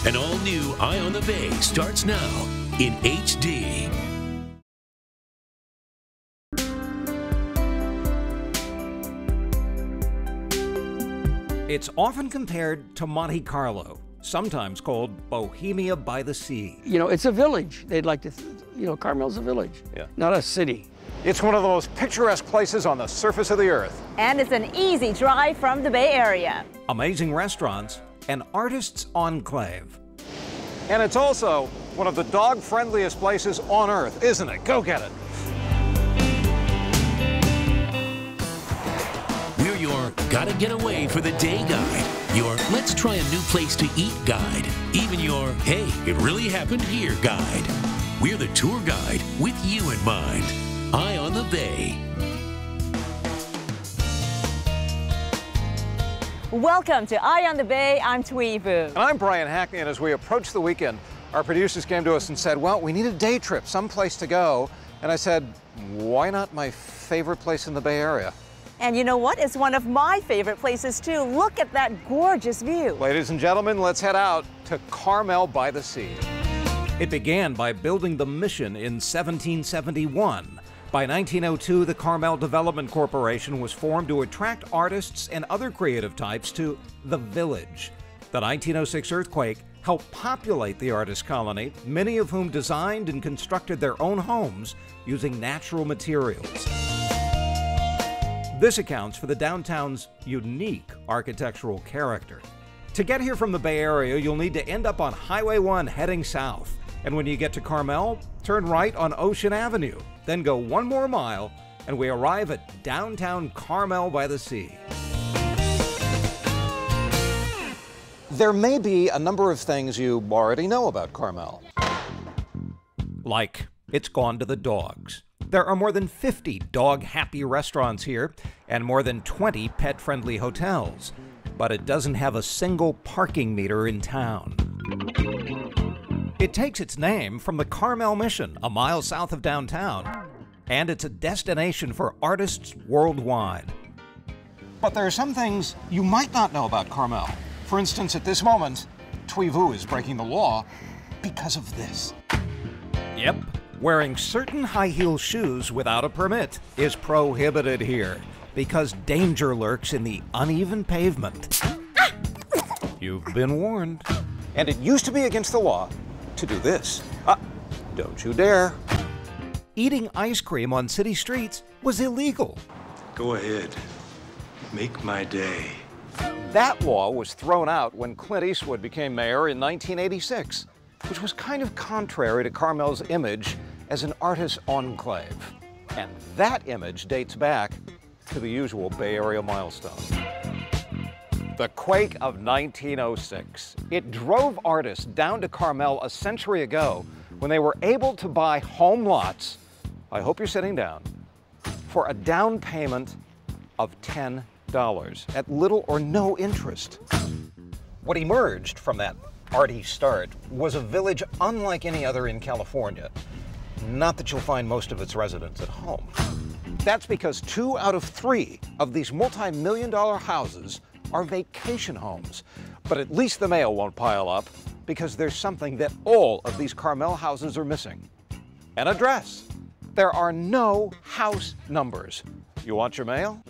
An all-new Eye on the Bay starts now in HD. It's often compared to Monte Carlo, sometimes called Bohemia by the Sea. You know, it's a village. They'd like to, Carmel's a village, not a city. It's one of the most picturesque places on the surface of the earth. And it's an easy drive from the Bay Area. Amazing restaurants, an artist's enclave. And it's also one of the dog-friendliest places on earth, isn't it? Go get it. We're your Gotta Get Away for the Day guide, your Let's Try a New Place to Eat guide, even your Hey, it really happened here guide. We're the tour guide with you in mind. Eye on the Bay. Welcome to Eye on the Bay. I'm Vu. And I'm Brian Hackney, and as we approach the weekend, our producers came to us and said, well, we need a day trip, someplace to go. And I said, why not my favorite place in the Bay Area? And you know what? It's one of my favorite places too. Look at that gorgeous view. Ladies and gentlemen, let's head out to Carmel-by-the-Sea. It began by building the Mission in 1771. By 1902, the Carmel Development Corporation was formed to attract artists and other creative types to the village. The 1906 earthquake helped populate the artist colony, many of whom designed and constructed their own homes using natural materials. This accounts for the downtown's unique architectural character. To get here from the Bay Area, you'll need to end up on Highway 1 heading south. And when you get to Carmel, turn right on Ocean Avenue. Then go one more mile, and we arrive at downtown Carmel-by-the-Sea. There may be a number of things you already know about Carmel. Like, it's gone to the dogs. There are more than 50 dog-happy restaurants here and more than 20 pet-friendly hotels. But it doesn't have a single parking meter in town. It takes its name from the Carmel Mission, a mile south of downtown, and it's a destination for artists worldwide. But there are some things you might not know about Carmel. For instance, at this moment, vous is breaking the law because of this. Yep, wearing certain high-heel shoes without a permit is prohibited here because danger lurks in the uneven pavement. You've been warned. And it used to be against the law to do this. Don't you dare. Eating ice cream on city streets was illegal. Go ahead. Make my day. That law was thrown out when Clint Eastwood became mayor in 1986, which was kind of contrary to Carmel's image as an artist enclave. And that image dates back to the usual Bay Area milestone. The quake of 1906. It drove artists down to Carmel a century ago when they were able to buy home lots, I hope you're sitting down, for a down payment of $10 at little or no interest. What emerged from that arty start was a village unlike any other in California. Not that you'll find most of its residents at home. That's because 2 out of 3 of these multi-million-dollar houses are vacation homes. But at least the mail won't pile up because there's something that all of these Carmel houses are missing. An address. There are no house numbers. You want your mail?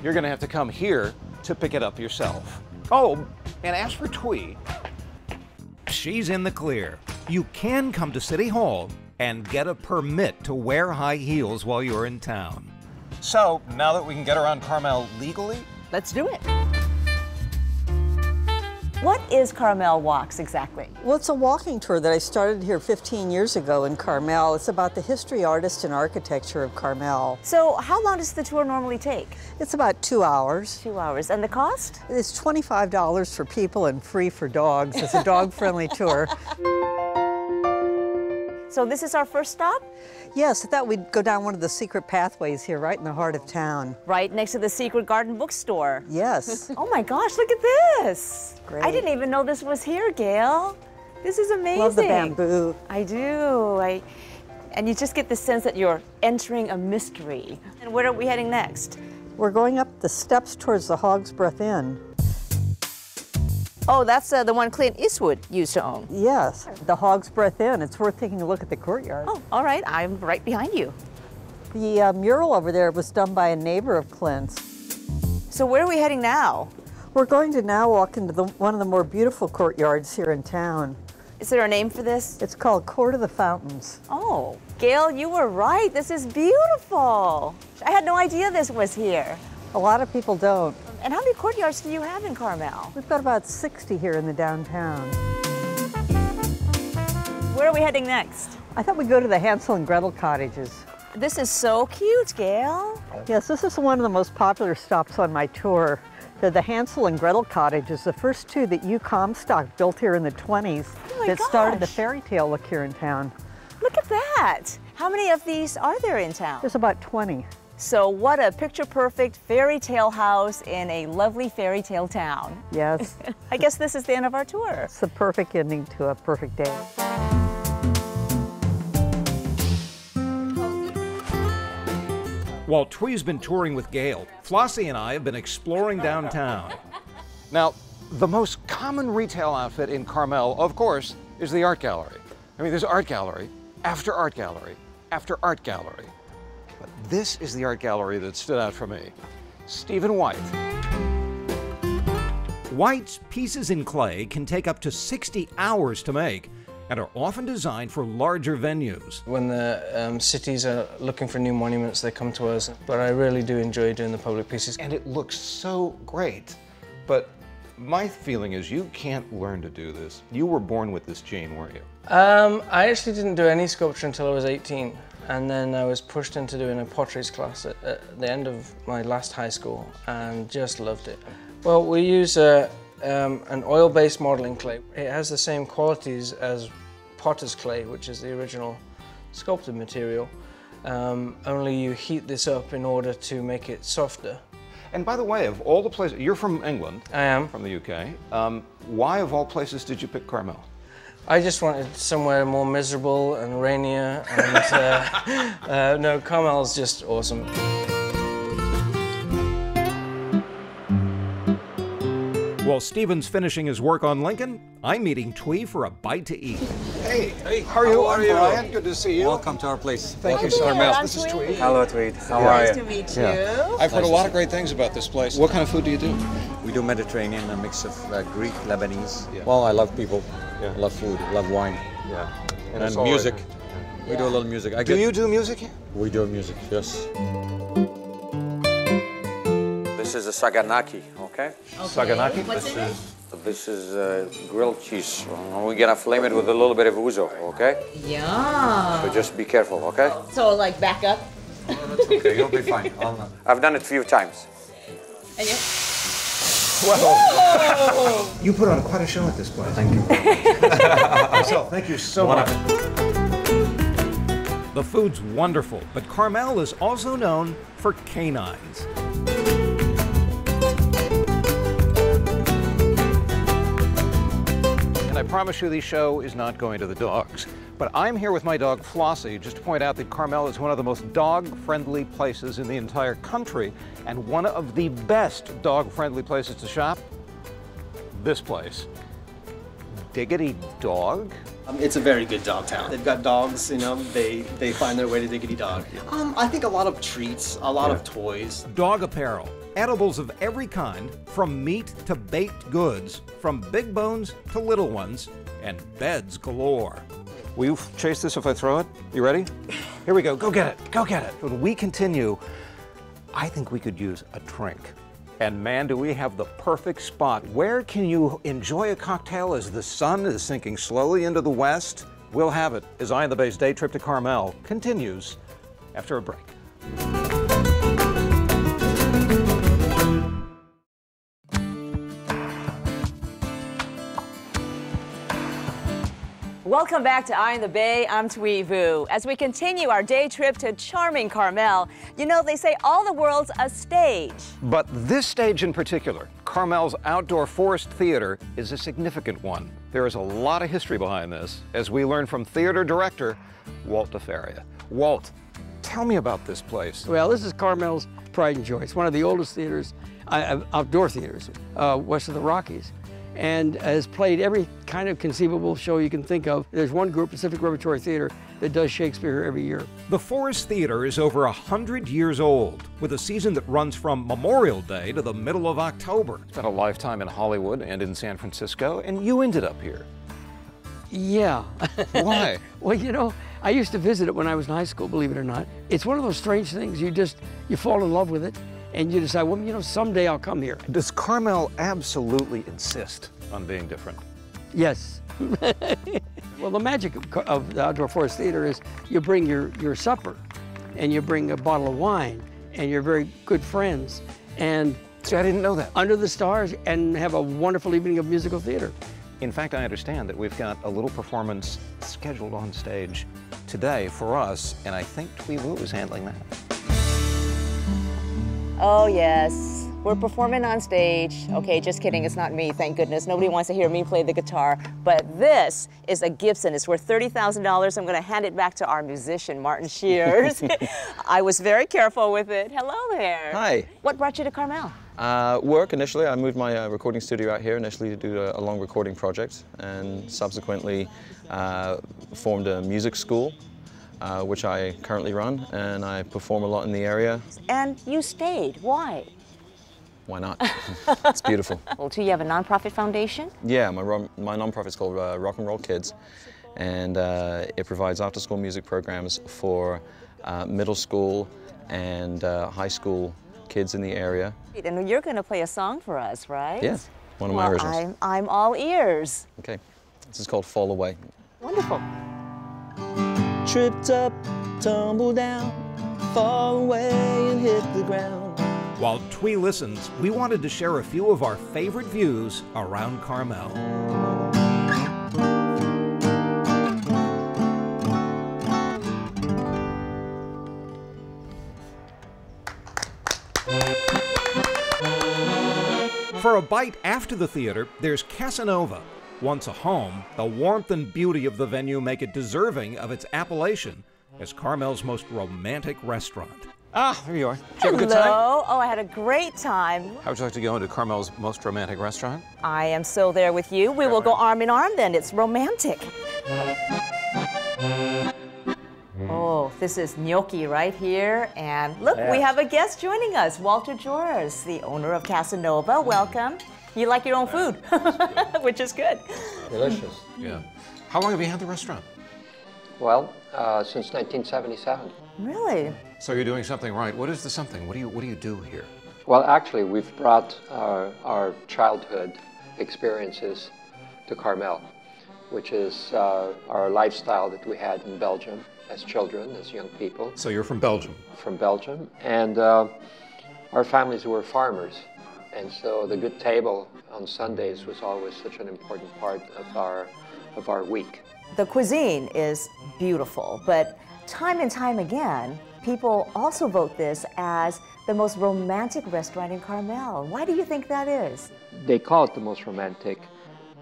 You're gonna have to come here to pick it up yourself. Oh, and as for Twee, she's in the clear. You can come to City Hall and get a permit to wear high heels while you're in town. So, now that we can get around Carmel legally, let's do it. What is Carmel Walks exactly? Well, it's a walking tour that I started here 15 years ago in Carmel. It's about the history, artist, and architecture of Carmel. So how long does the tour normally take? It's about 2 hours. 2 hours. And the cost? It's $25 for people and free for dogs. It's a dog-friendly tour. So this is our first stop? Yes, I thought we'd go down one of the secret pathways here, right in the heart of town. Right next to the Secret Garden bookstore. Yes. Oh my gosh, look at this. Great. I didn't even know this was here, Gail. This is amazing. Love the bamboo. I do. And you just get the sense that you're entering a mystery. And where are we heading next? We're going up the steps towards the Hog's Breath Inn. Oh, that's the one Clint Eastwood used to own. Yes, the Hog's Breath Inn. It's worth taking a look at the courtyard. Oh, all right, I'm right behind you. The mural over there was done by a neighbor of Clint's. So where are we heading now? We're going to now walk into one of the more beautiful courtyards here in town. Is there a name for this? It's called Court of the Fountains. Oh, Gail, you were right. This is beautiful. I had no idea this was here. A lot of people don't. And how many courtyards do you have in Carmel? We've got about 60 here in the downtown. Where are we heading next? I thought we'd go to the Hansel and Gretel cottages. This is so cute, Gail. Yes, this is one of the most popular stops on my tour. They're the Hansel and Gretel cottages, the first two that Comstock built here in the 20s that started the fairy tale look here in town. Look at that. How many of these are there in town? There's about 20. So what a picture-perfect fairy tale house in a lovely fairy tale town. Yes. I guess this is the end of our tour. It's the perfect ending to a perfect day. While Twee's been touring with Gail, Flossie and I have been exploring downtown. Now, the most common retail outfit in Carmel, of course, is the art gallery. I mean, there's art gallery after art gallery after art gallery. But this is the art gallery that stood out for me. Stephen White. White's pieces in clay can take up to 60 hours to make and are often designed for larger venues. When the cities are looking for new monuments, they come to us. But I really do enjoy doing the public pieces. And it looks so great. But my feeling is you can't learn to do this. You were born with this gene, weren't you? I actually didn't do any sculpture until I was 18. And then I was pushed into doing a potteries class at the end of my last high school and just loved it. Well, we use an oil-based modeling clay. It has the same qualities as potter's clay, which is the original sculpted material. Only you heat this up in order to make it softer. And by the way, of all the places, you're from England. I am. From the UK. Why of all places did you pick Carmel? I just wanted somewhere more miserable and rainier, and no, Carmel's just awesome. While Stephen's finishing his work on Lincoln, I'm meeting Twee for a bite to eat. Hey, how are you? I'm Brian. Good to see you. Welcome to our place. Thank you so much. This is Twee. Hello, Tweed. How are you? Nice to meet you. I've heard a lot of great things about this place. What kind of food do you do? We do Mediterranean, a mix of Greek, Lebanese. Yeah. Well, I love people. I love food, love wine. Yeah. And music. We do a little music. Do you do music here? We do music, yes. This is a saganaki, okay? Saganaki? What's in it? This is grilled cheese. We're gonna flame it with a little bit of ouzo, okay? Yeah. So just be careful, okay? So like back up? That's okay, you'll be fine. I've done it a few times. And you? Well, you put on quite a show at this place. Thank you. So, thank you so much. The food's wonderful, but Carmel is also known for canines. And I promise you this show is not going to the dogs. But I'm here with my dog Flossie just to point out that Carmel is one of the most dog-friendly places in the entire country and one of the best dog-friendly places to shop, this place. Diggity Dog? It's a very good dog town. They've got dogs, you know, they find their way to Diggity Dog. I think a lot of treats, a lot of toys. Dog apparel, edibles of every kind, from meat to baked goods, from big bones to little ones, and beds galore. Will you chase this if I throw it? You ready? Here we go. Go get it. Go get it. When we continue, I think we could use a drink. And man, do we have the perfect spot. Where can you enjoy a cocktail as the sun is sinking slowly into the west? We'll have it as Eye on the Bay's day trip to Carmel continues after a break. Welcome back to Eye on the Bay. I'm Twee Vu. As we continue our day trip to charming Carmel, you know, they say all the world's a stage. But this stage in particular, Carmel's Outdoor Forest Theater, is a significant one. There is a lot of history behind this, as we learn from theater director Walt DeFaria. Walt, tell me about this place. Well, this is Carmel's pride and joy. It's one of the oldest theaters, outdoor theaters, west of the Rockies. and has played every kind of conceivable show you can think of. There's one group, Pacific Repertory Theater, that does Shakespeare here every year. The Forest Theater is over 100 years old, with a season that runs from Memorial Day to the middle of October. Spent a lifetime in Hollywood and in San Francisco, and you ended up here. Yeah. Why? Well, you know, I used to visit it when I was in high school, believe it or not. It's one of those strange things. You fall in love with it, and you decide, well, you know, someday I'll come here. Does Carmel absolutely insist on being different? Yes. Well, the magic of the Outdoor Forest Theater is you bring your supper, and you bring a bottle of wine, and you're very good friends, and see, I didn't know that. Under the stars, and have a wonderful evening of musical theater. In fact, I understand that we've got a little performance scheduled on stage today for us, and I think Twee Woo is handling that. Oh, yes. We're performing on stage. Okay, just kidding, it's not me, thank goodness. Nobody wants to hear me play the guitar. But this is a Gibson. It's worth $30,000. I'm gonna hand it back to our musician, Martin Shears. I was very careful with it. Hello there. Hi. What brought you to Carmel? Work initially. I moved my recording studio out here initially to do a long recording project, and subsequently formed a music school, which I currently run, and I perform a lot in the area. And you stayed. Why? Why not? It's beautiful. Well, too, you have a nonprofit foundation? Yeah, my nonprofit's called Rock and Roll Kids, and it provides after-school music programs for middle school and high school kids in the area. And you're going to play a song for us, right? Yeah, one of my originals. I'm all ears. Okay, this is called Fall Away. Wonderful. Tripped up, tumble down, fall away and hit the ground. While Twee listens, we wanted to share a few of our favorite views around Carmel. For a bite after the theater, there's Casanova. Once a home, the warmth and beauty of the venue make it deserving of its appellation as Carmel's most romantic restaurant. Ah, there you are. Did you have a good Hello. time? Oh, I had a great time. How would you like to go into Carmel's most romantic restaurant? I am so there with you. We will go arm in arm then. It's romantic. Oh, this is gnocchi right here. And look, we have a guest joining us, Walter Joris, the owner of Casanova. Welcome. You like your own food, which is good. Delicious. Yeah. How long have you had the restaurant? Well, since 1977. Really? So you're doing something right. What is the something? What do you do here? Well, actually, we've brought our childhood experiences to Carmel, which is our lifestyle that we had in Belgium as children, as young people. So you're from Belgium? From Belgium, and our families were farmers, and so the good table on Sundays was always such an important part of our week. The cuisine is beautiful, but time and time again, people also vote this as the most romantic restaurant in Carmel. Why do you think that is? They call it the most romantic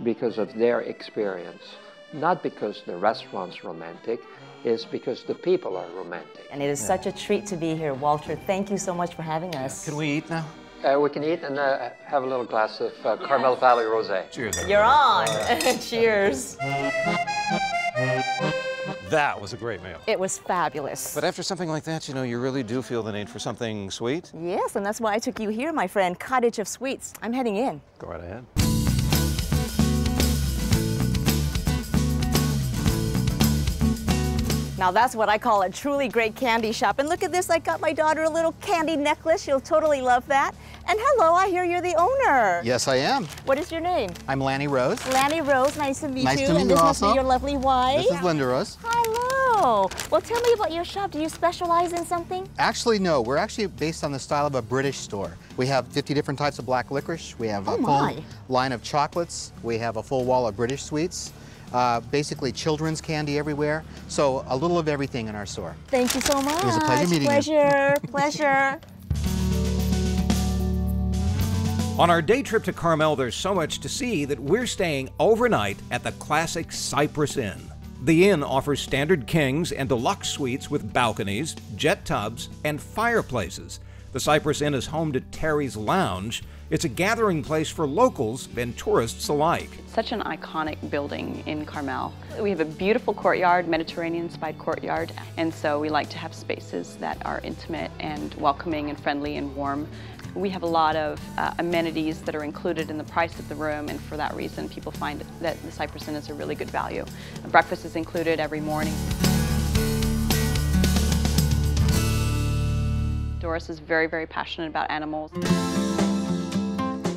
because of their experience, not because the restaurant's romantic, it's because the people are romantic. And it is such a treat to be here, Walter. Thank you so much for having us. Can we eat now? We can eat and have a little glass of Carmel Valley Rosé. Cheers. You're on. Cheers. That was a great meal. It was fabulous. But after something like that, you know, you really do feel the need for something sweet. Yes, and that's why I took you here, my friend. Cottage of Sweets. I'm heading in. Go right ahead. Now that's what I call a truly great candy shop. And look at this, I got my daughter a little candy necklace. She'll totally love that. And hello, I hear you're the owner. Yes, I am. What is your name? I'm Lanny Rose. Lanny Rose, nice to meet you. Nice to meet and you this also. must be your lovely wife. This is Linda Rose. Hello. Well, tell me about your shop. Do you specialize in something? Actually, no. We're actually based on the style of a British store. We have 50 different types of black licorice. We have a full line of chocolates. We have a full wall of British sweets. Basically children's candy everywhere. So a little of everything in our store. Thank you so much. It was a pleasure meeting you. Pleasure. On our day trip to Carmel, there's so much to see that we're staying overnight at the classic Cypress Inn. The inn offers standard kings and deluxe suites with balconies, jet tubs, and fireplaces. The Cypress Inn is home to Terry's Lounge, It's a gathering place for locals and tourists alike. Such an iconic building in Carmel. We have a beautiful courtyard, Mediterranean-inspired courtyard, and so we like to have spaces that are intimate and welcoming and friendly and warm. We have a lot of amenities that are included in the price of the room, and for that reason people find that the Cypress Inn is a really good value. Breakfast is included every morning. Doris is very, very passionate about animals.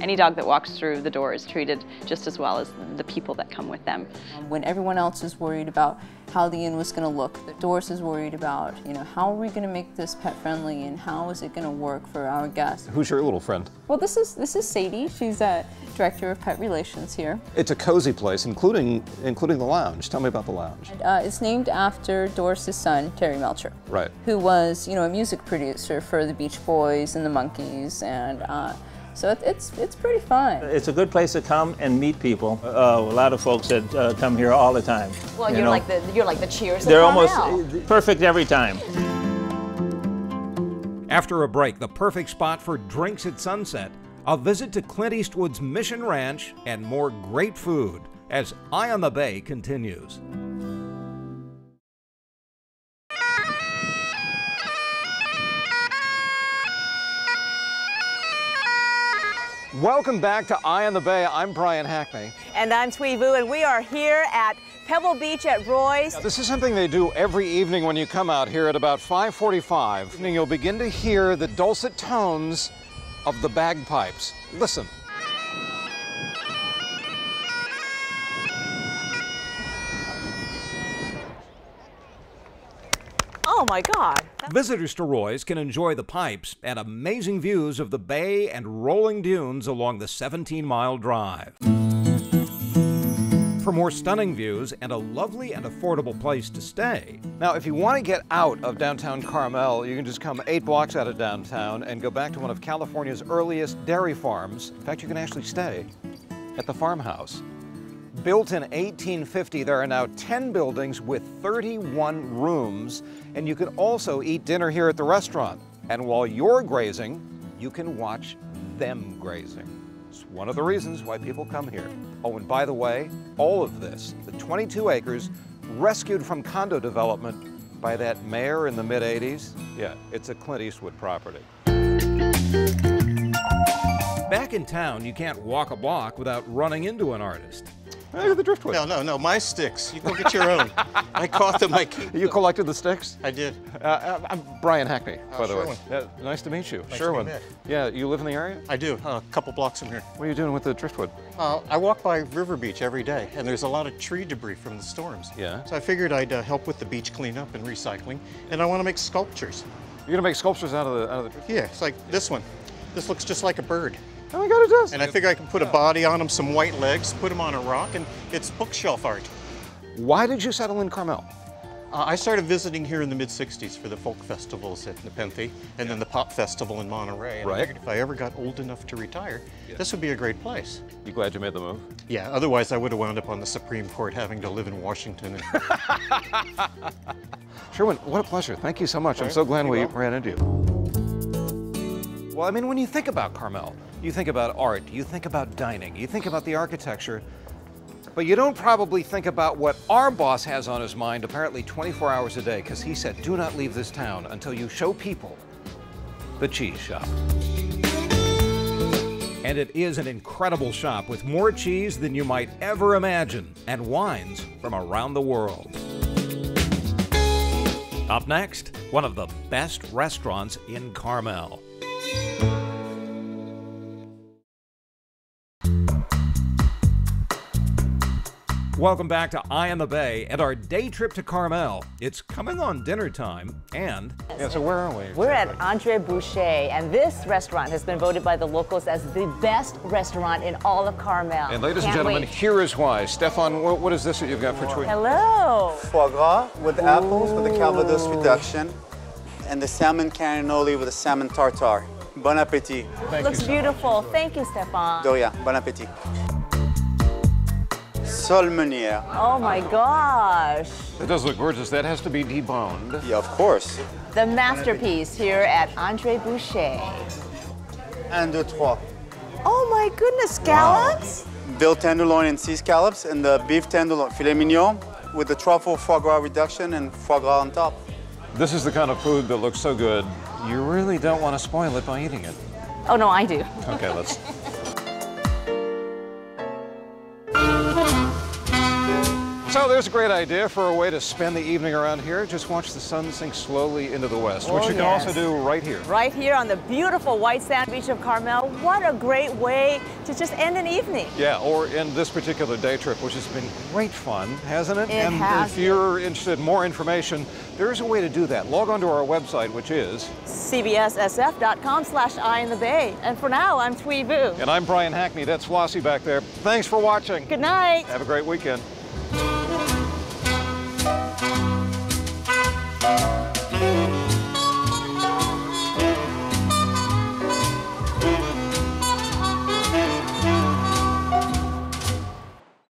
Any dog that walks through the door is treated just as well as the people that come with them. When everyone else is worried about how the inn was going to look, Doris is worried about, how are we going to make this pet friendly and how is it going to work for our guests? Who's your little friend? Well, this is Sadie. She's a director of pet relations here. It's a cozy place, including the lounge. Tell me about the lounge. It's named after Doris's son, Terry Melcher. Right. Who was, a music producer for the Beach Boys and the Monkees, and so it's pretty fun. It's a good place to come and meet people. A lot of folks that come here all the time. Well, you're like the Cheers. They're almost perfect every time. After a break, the perfect spot for drinks at sunset, a visit to Clint Eastwood's Mission Ranch, and more great food as Eye on the Bay continues. Welcome back to Eye on the Bay. I'm Brian Hackney. And I'm Thuy Vu, and we are here at Pebble Beach at Roy's. This is something they do every evening when you come out here at about 5:45. And you'll begin to hear the dulcet tones of the bagpipes. Listen. Oh my God. Visitors to Roy's can enjoy the pipes and amazing views of the bay and rolling dunes along the 17-mile drive. For more stunning views and a lovely and affordable place to stay. Now, if you want to get out of downtown Carmel, you can just come 8 blocks out of downtown and go back to one of California's earliest dairy farms. In fact, you can actually stay at the farmhouse. Built in 1850, there are now 10 buildings with 31 rooms, and you can also eat dinner here at the restaurant. And while you're grazing, you can watch them grazing. It's one of the reasons why people come here. Oh, and by the way, all of this, the 22 acres, rescued from condo development by that mayor in the mid-'80s, yeah, it's a Clint Eastwood property. Back in town, you can't walk a block without running into an artist. Look at the driftwood. No, my sticks. You go get your own. I caught them, I keep them. You collected the sticks? I did. I'm Brian Hackney, by the way. Sherwin. Yeah, nice to meet you. Nice Sherwin. to be met. Yeah, you live in the area? I do, a couple blocks from here. What are you doing with the driftwood? I walk by River Beach every day, and there's a lot of tree debris from the storms. Yeah. So I figured I'd help with the beach cleanup and recycling, and I want to make sculptures. You're gonna make sculptures out of the driftwood? Yeah, it's like this one. This looks just like a bird. Oh my God, it does. And I figure I can put a body on them, some white legs, put them on a rock, and it's bookshelf art. Why did you settle in Carmel? I started visiting here in the mid-'60s for the folk festivals at Nepenthe, and then the pop festival in Monterey. And I figured if I ever got old enough to retire, this would be a great place. You glad you made the move? Yeah, otherwise I would have wound up on the Supreme Court having to live in Washington. Sherwin, what a pleasure. Thank you so much. I'm so glad we ran into you. Well, I mean, when you think about Carmel, you think about art, you think about dining, you think about the architecture, but you don't probably think about what our boss has on his mind apparently 24 hours a day, because he said, do not leave this town until you show people the cheese shop. And it is an incredible shop with more cheese than you might ever imagine, and wines from around the world. Up next, one of the best restaurants in Carmel. Welcome back to Eye on the Bay and our day trip to Carmel. It's coming on dinner time, and... Yeah, so where are we? We're at Entre, vous, chez, and this restaurant has been voted by the locals as the best restaurant in all of Carmel. And ladies and gentlemen, here is why. Stefan, what is this that you've got for choice? Hello. Foie gras with apples with a calvados reduction, and the salmon cannoli with a salmon tartare. Bon appétit. Looks beautiful. Thank you, Stefan. De rien. Bon appétit. Sol Meunier. Oh my gosh. It does look gorgeous. That has to be deboned. Yeah, of course. The masterpiece here at Entre, vous, chez. 1, 2, 3. Oh my goodness, scallops? Wow. Veal tenderloin and sea scallops, and the beef tenderloin, filet mignon, with the truffle foie gras reduction and foie gras on top. This is the kind of food that looks so good, you really don't want to spoil it by eating it. Oh no, I do. Okay, let's... So there's a great idea for a way to spend the evening around here. Just watch the sun sink slowly into the west, which you can also do right here. Right here on the beautiful white sand beach of Carmel. What a great way to just end an evening. Yeah, or in this particular day trip, which has been great fun, hasn't it? It has. If you're interested in more information, there's a way to do that. Log on to our website, which is cbssf.com/Eye in the Bay. And for now, I'm Thuy Vu. And I'm Brian Hackney. That's Flossie back there. Thanks for watching. Good night. Have a great weekend.